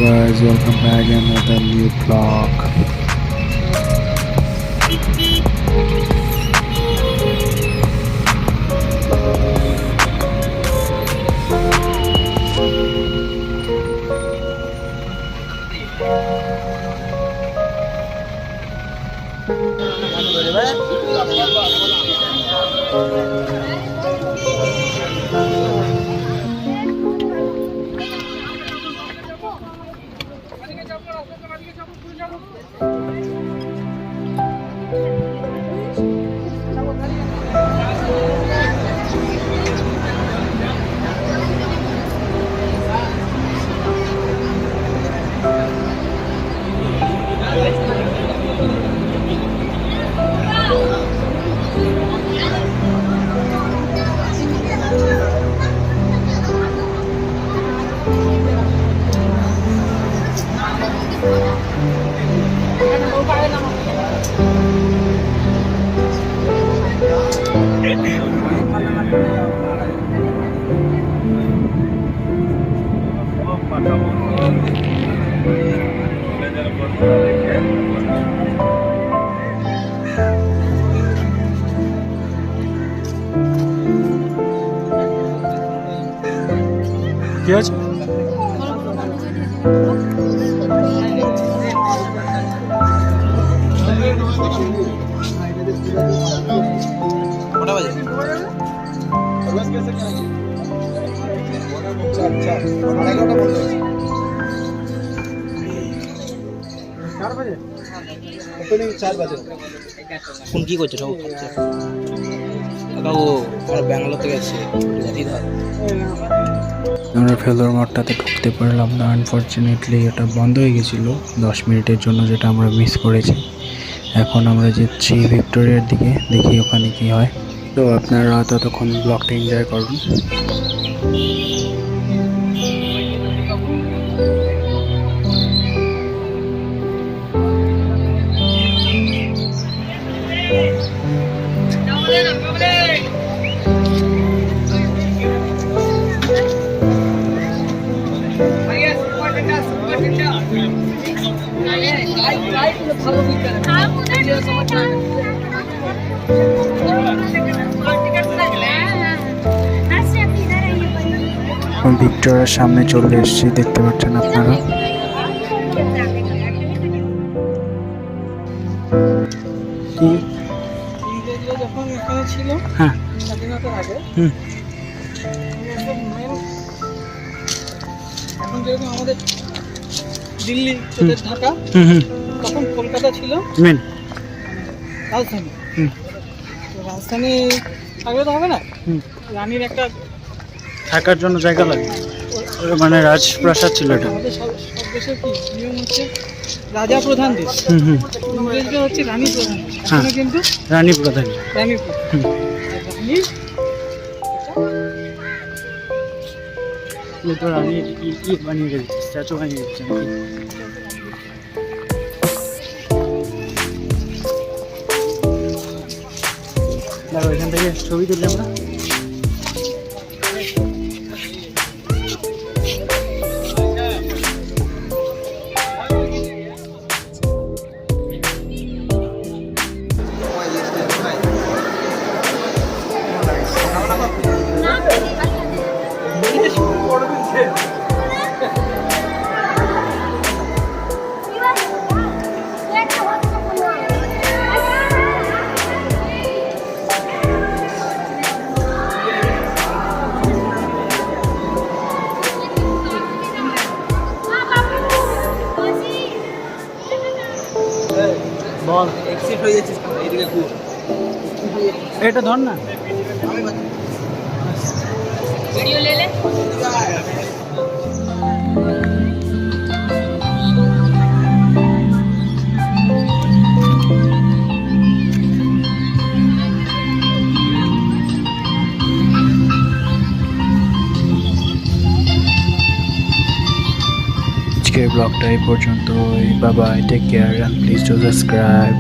guys, welcome back another new vlog. কি আছে? কোন কি করছো সব খাচ্ছে কাকু আমরা ব্যাঙ্গালোর থেকে এসেছি আমরা ফেলোর মাঠটাতে ঢুকতে পারলাম না, আনফর্চুনেটলি এটা বন্ধ হয়ে গেছিলো 10 মিনিটের জন্য, যেটা আমরা মিস করেছি। এখন আমরা যাচ্ছি ভিক্টোরিয়ার দিকে, দেখি ওখানে কি হয়। তো আপনারা ততক্ষণ ব্লগটা এনজয় করুন। ভিক্টোরিয়ার সামনে চলে এসেছি, দেখতে পাচ্ছেন আপনারা। যখন এখানে ছিল হ্যাঁ স্বাধীনতার আগে এখন যেরকম আমাদের দিল্লি ঢাকা তখন কলকাতা ছিল মেন রাজধানী। তো রাজধানী থাকলে তো হবে না, রানীর একটা থাকার জন্য জায়গা লাগে, মানে রাজপ্রাসাদ ছিল এটা। আমাদের সব দেশের কি নিয়ম হচ্ছে রাজা প্রধান দেশ, ইংরেজরা হচ্ছে রানী প্রধান, এখানে কিন্তু রানী প্রধান। রানী প্রধান তো রানী কি বানিয়ে রেখেছে, স্ট্যাচু বানিয়ে রেখেছে নাকি? দেখো এখান থেকে ছবি তুলি আমরা। বল এক্সিট হয়ে যাচ্ছিস কেন? এইদিকে ঘুর, এটা ধর না। ভিডিও ले ले। আজকের ব্লগটা এই পর্যন্ত। Bye bye, take care, please do subscribe.